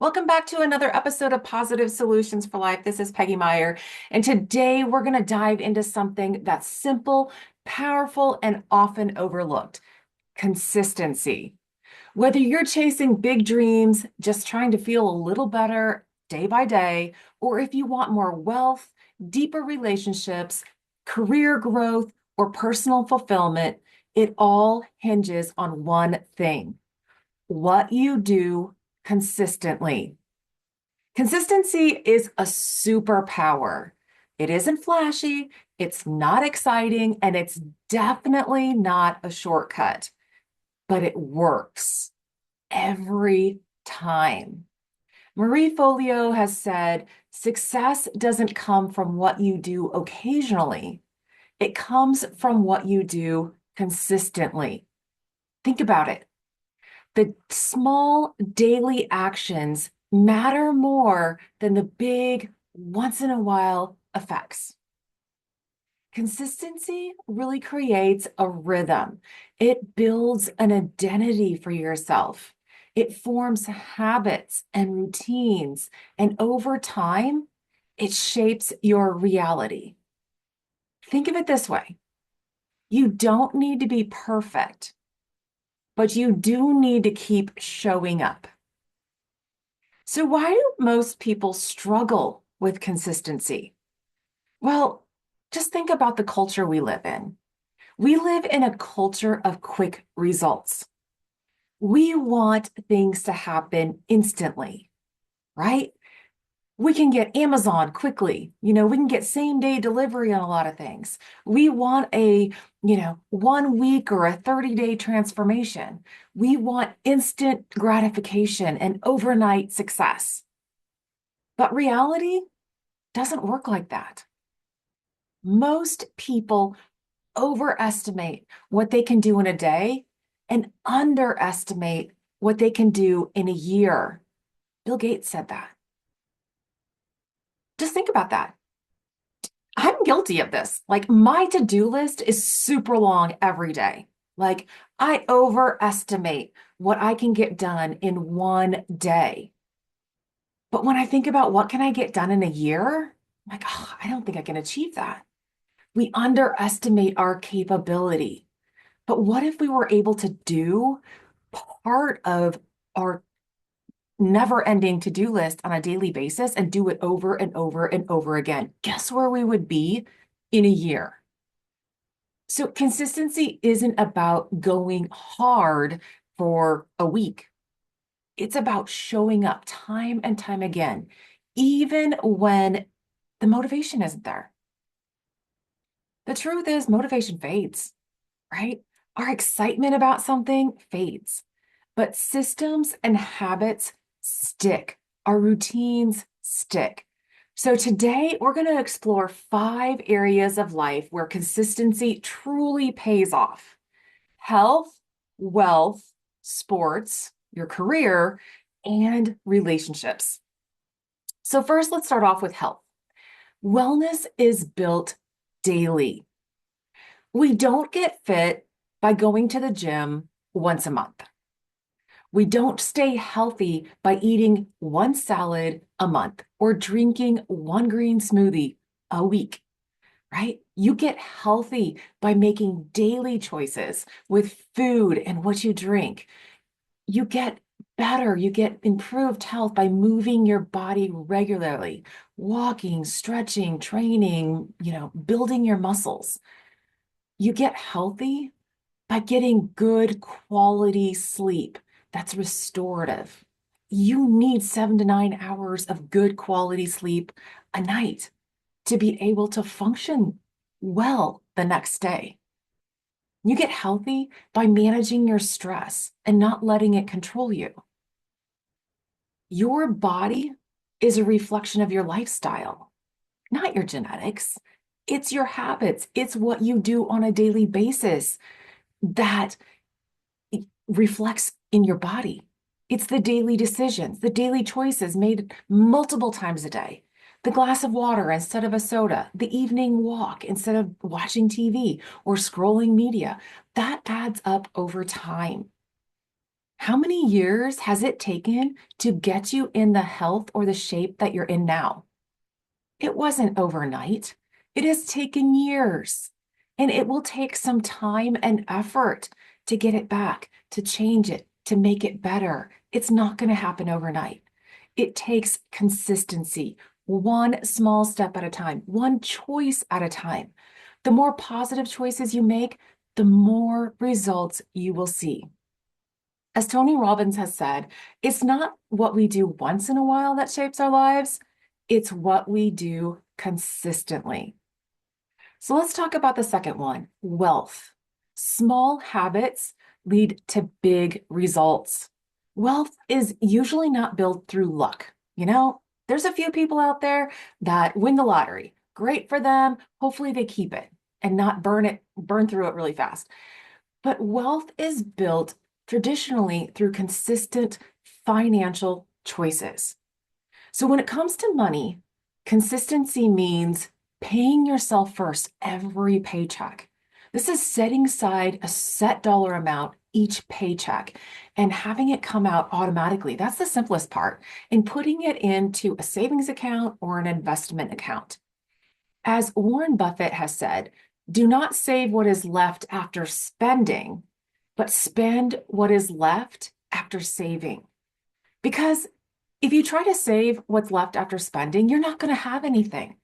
Welcome back to another episode of Positive Solutions for Life. This is Peggy Meyer, and today we're going to dive into something that's simple, powerful, and often overlooked: consistency. Whether you're chasing big dreams, just trying to feel a little better day by day, or if you want more wealth, deeper relationships, career growth, or personal fulfillment, it all hinges on one thing: what you do consistently. Consistency is a superpower. It isn't flashy, it's not exciting, and it's definitely not a shortcut, but it works every time. Marie Folio has said, success doesn't come from what you do occasionally, it comes from what you do consistently. Think about it. The small daily actions matter more than the big once in a while effects. Consistency really creates a rhythm. It builds an identity for yourself. It forms habits and routines, and over time, it shapes your reality. Think of it this way: you don't need to be perfect, but you do need to keep showing up. So, why do most people struggle with consistency? Well, just think about the culture we live in. We live in a culture of quick results. We want things to happen instantly, right? We can get Amazon quickly. We can get same day delivery on a lot of things. We want a, 1 week or a 30-day transformation. We want instant gratification and overnight success. But reality doesn't work like that. Most people overestimate what they can do in a day and underestimate what they can do in a year. Bill Gates said that. Just think about that. I'm guilty of this. Like, my to-do list is super long every day. Like, I overestimate what I can get done in one day. But when I think about what can I get done in a year, I'm like, oh, I don't think I can achieve that. We underestimate our capability. But what if we were able to do part of our never-ending to-do list on a daily basis and do it over and over and over again? Guess where we would be in a year? So consistency isn't about going hard for a week. It's about showing up time and time again, even when the motivation isn't there. The truth is, motivation fades, right? Our excitement about something fades, but systems and habits stick. Our routines stick. So today we're going to explore 5 areas of life where consistency truly pays off: health, wealth, sports, your career, and relationships. So first, let's start off with health. Wellness is built daily. We don't get fit by going to the gym once a month. We don't stay healthy by eating one salad a month or drinking one green smoothie a week, right? You get healthy by making daily choices with food and what you drink. You get better, you get improved health by moving your body regularly, walking, stretching, training, building your muscles. You get healthy by getting good quality sleep that's restorative. You need 7 to 9 hours of good quality sleep a night to be able to function well the next day. You get healthy by managing your stress and not letting it control you. Your body is a reflection of your lifestyle, not your genetics. It's your habits. It's what you do on a daily basis that reflects in your body. It's the daily decisions, the daily choices made multiple times a day. The glass of water instead of a soda, the evening walk instead of watching TV or scrolling media. That adds up over time. How many years has it taken to get you in the health or the shape that you're in now? It wasn't overnight. It has taken years, and it will take some time and effort to get it back, to change it, to make it better. It's not going to happen overnight. It takes consistency, one small step at a time, one choice at a time. The more positive choices you make, the more results you will see. As Tony Robbins has said, it's not what we do once in a while that shapes our lives, it's what we do consistently. So let's talk about the second one, wealth. Small habits lead to big results. Wealth is usually not built through luck. There's a few people out there that win the lottery. Great for them. Hopefully they keep it and not burn through it really fast. But wealth is built traditionally through consistent financial choices. So when it comes to money, consistency means paying yourself first every paycheck. This is setting aside a set dollar amount each paycheck and having it come out automatically. That's the simplest part. And putting it into a savings account or an investment account. As Warren Buffett has said, do not save what is left after spending, but spend what is left after saving. Because if you try to save what's left after spending, you're not going to have anything.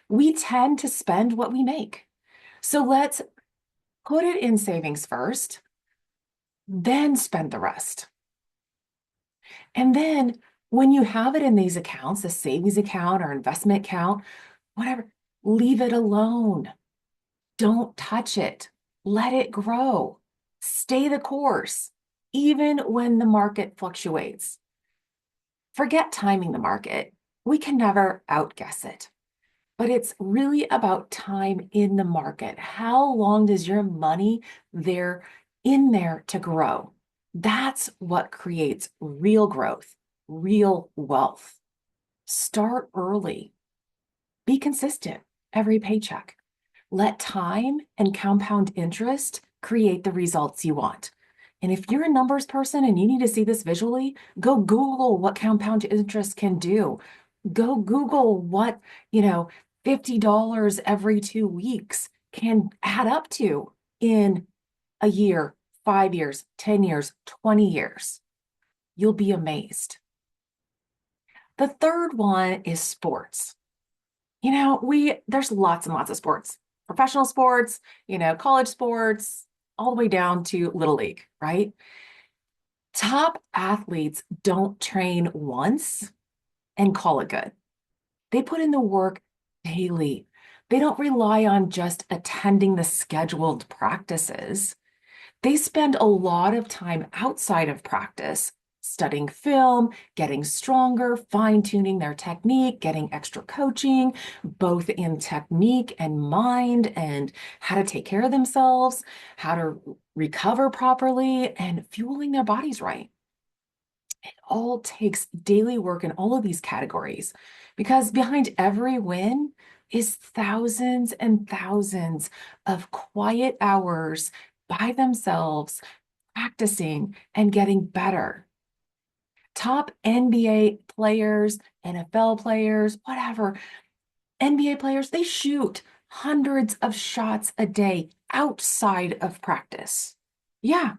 We tend to spend what we make. So let's put it in savings first, then spend the rest. And then when you have it in these accounts, a savings account or investment account, whatever, leave it alone. Don't touch it. Let it grow. Stay the course, even when the market fluctuates. Forget timing the market. We can never outguess it. But it's really about time in the market. How long does your money there in there to grow? That's what creates real growth, real wealth. Start early. Be consistent every paycheck. Let time and compound interest create the results you want. And if you're a numbers person and you need to see this visually, go Google what compound interest can do. Go Google what, $50 every 2 weeks can add up to in a year, 5 years, 10 years, 20 years. You'll be amazed. The third one is sports. There's lots and lots of sports, professional sports, college sports, all the way down to Little League, right? Top athletes don't train once and call it good. They put in the work daily. They don't rely on just attending the scheduled practices. They spend a lot of time outside of practice studying film, getting stronger, fine-tuning their technique, getting extra coaching, both in technique and mind, and how to take care of themselves, how to recover properly, and fueling their bodies right. It all takes daily work in all of these categories because behind every win is thousands and thousands of quiet hours by themselves, practicing and getting better. Top NBA players, NFL players, whatever, NBA players, they shoot hundreds of shots a day outside of practice. Yeah,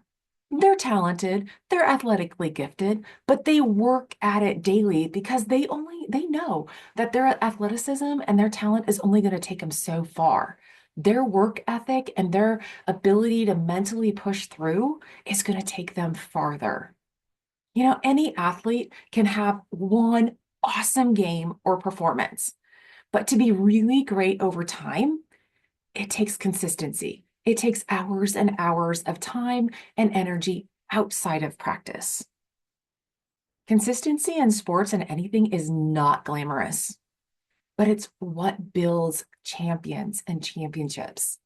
they're talented, they're athletically gifted, but they work at it daily because they know that their athleticism and their talent is only going to take them so far. Their work ethic and their ability to mentally push through is going to take them farther. Any athlete can have one awesome game or performance, but to be really great over time, it takes consistency. It takes hours and hours of time and energy outside of practice. Consistency in sports and anything is not glamorous, but it's what builds champions and championships.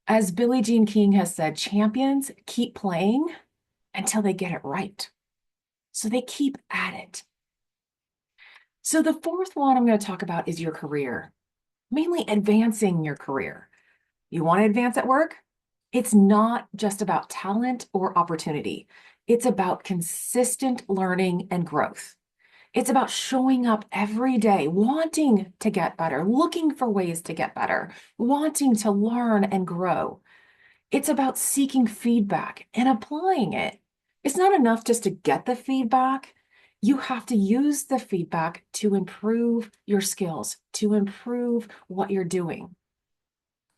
As Billie Jean King has said, champions keep playing until they get it right. So they keep at it. So the fourth one I'm going to talk about is your career, mainly advancing your career. You want to advance at work? It's not just about talent or opportunity. It's about consistent learning and growth. It's about showing up every day, wanting to get better, looking for ways to get better, wanting to learn and grow. It's about seeking feedback and applying it. It's not enough just to get the feedback. You have to use the feedback to improve your skills, to improve what you're doing.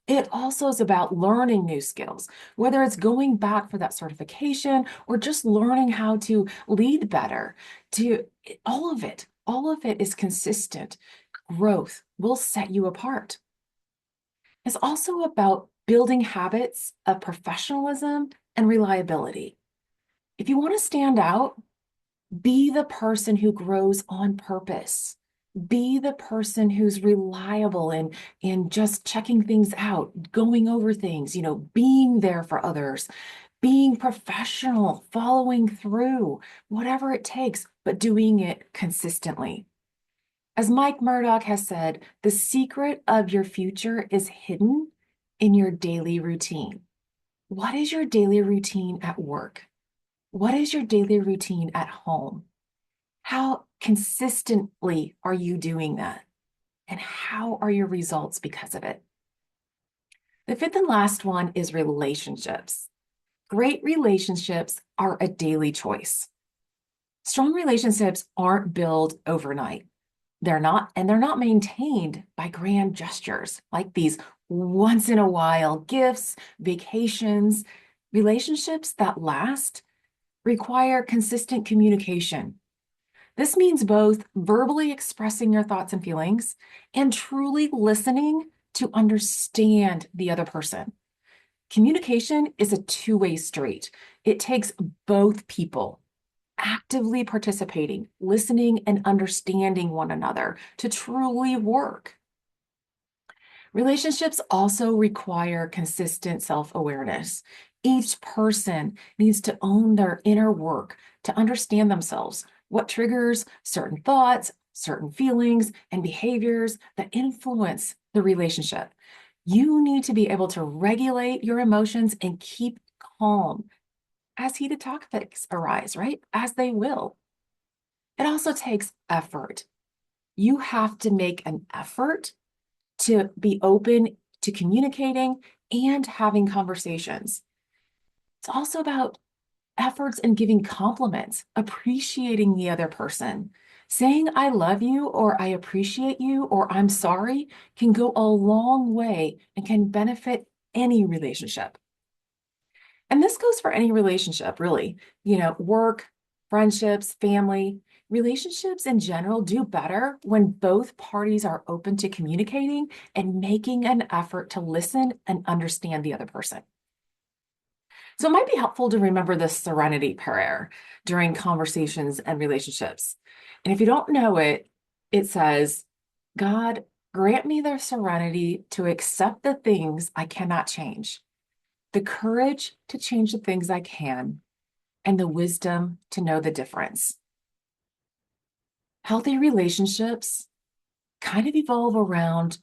It also is about learning new skills, whether it's going back for that certification or just learning how to lead better, to all of it is consistent. Growth will set you apart. It's also about building habits of professionalism and reliability. If you want to stand out, be the person who grows on purpose. Be the person who's reliable and just checking things out, going over things, being there for others, being professional, following through, whatever it takes, but doing it consistently. As Mike Murdoch has said, the secret of your future is hidden in your daily routine. What is your daily routine at work? What is your daily routine at home? How consistently are you doing that? And how are your results because of it? The fifth and last one is relationships. Great relationships are a daily choice. Strong relationships aren't built overnight. And they're not maintained by grand gestures like these once in a while gifts, vacations. Relationships that last require consistent communication. This means both verbally expressing your thoughts and feelings and truly listening to understand the other person. Communication is a two-way street. It takes both people actively participating, listening, and understanding one another to truly work. Relationships also require consistent self-awareness. Each person needs to own their inner work to understand themselves, what triggers certain thoughts, certain feelings, and behaviors that influence the relationship. You need to be able to regulate your emotions and keep calm as heated topics arise, right? As they will. It also takes effort. You have to make an effort to be open to communicating and having conversations. It's also about efforts in giving compliments, appreciating the other person. Saying I love you or I appreciate you or I'm sorry can go a long way and can benefit any relationship. And this goes for any relationship, really. Work, friendships, family, relationships in general do better when both parties are open to communicating and making an effort to listen and understand the other person. So it might be helpful to remember the serenity prayer during conversations and relationships. And if you don't know it, it says, God, grant me the serenity to accept the things I cannot change, the courage to change the things I can, and the wisdom to know the difference. Healthy relationships kind of evolve around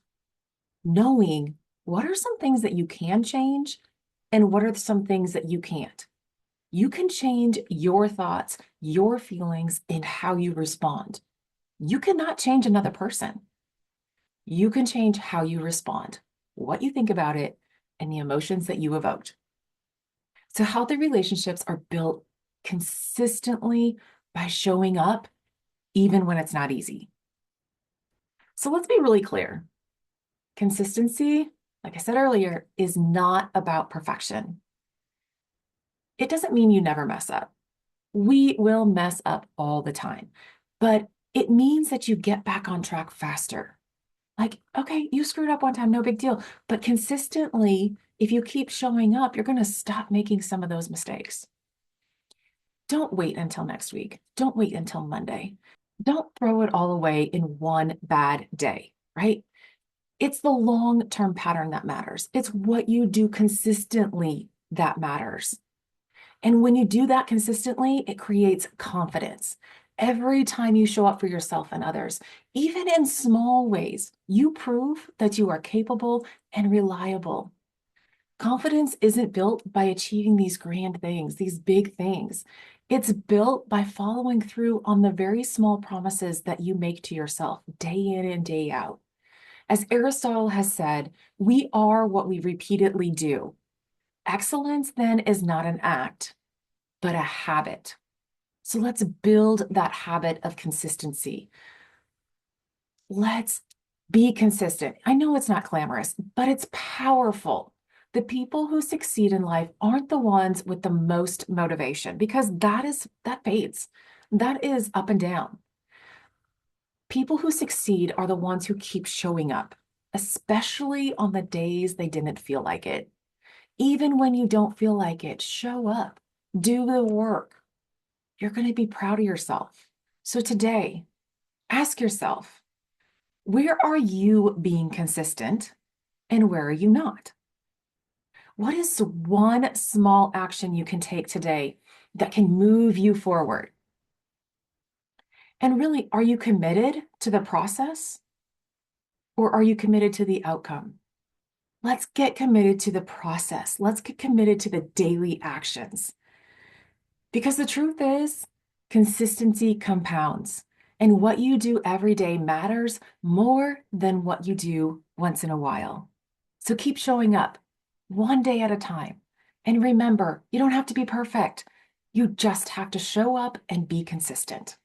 knowing what are some things that you can change and what are some things that you can't. You can change your thoughts, your feelings, and how you respond. You cannot change another person. You can change how you respond, what you think about it, and the emotions that you evoked. So healthy relationships are built consistently by showing up, even when it's not easy. So let's be really clear. Consistency, like I said earlier, is not about perfection. It doesn't mean you never mess up. We will mess up all the time, but it means that you get back on track faster. Like, okay, you screwed up one time, no big deal. But consistently, if you keep showing up, you're going to stop making some of those mistakes. Don't wait until next week. Don't wait until Monday. Don't throw it all away in one bad day, right? It's the long-term pattern that matters. It's what you do consistently that matters. And when you do that consistently, it creates confidence. Every time you show up for yourself and others, even in small ways, you prove that you are capable and reliable. Confidence isn't built by achieving these grand things, these big things. It's built by following through on the very small promises that you make to yourself day in and day out. As Aristotle has said, we are what we repeatedly do. Excellence then is not an act, but a habit. So let's build that habit of consistency. Let's be consistent. I know it's not glamorous, but it's powerful. The people who succeed in life aren't the ones with the most motivation because that fades. That is up and down. People who succeed are the ones who keep showing up, especially on the days they didn't feel like it. Even when you don't feel like it, show up, do the work. You're going to be proud of yourself. So today, ask yourself, where are you being consistent and where are you not? What is one small action you can take today that can move you forward? And really, are you committed to the process or are you committed to the outcome? Let's get committed to the process. Let's get committed to the daily actions. Because the truth is, consistency compounds. And what you do every day matters more than what you do once in a while. So keep showing up one day at a time. And remember, you don't have to be perfect. You just have to show up and be consistent.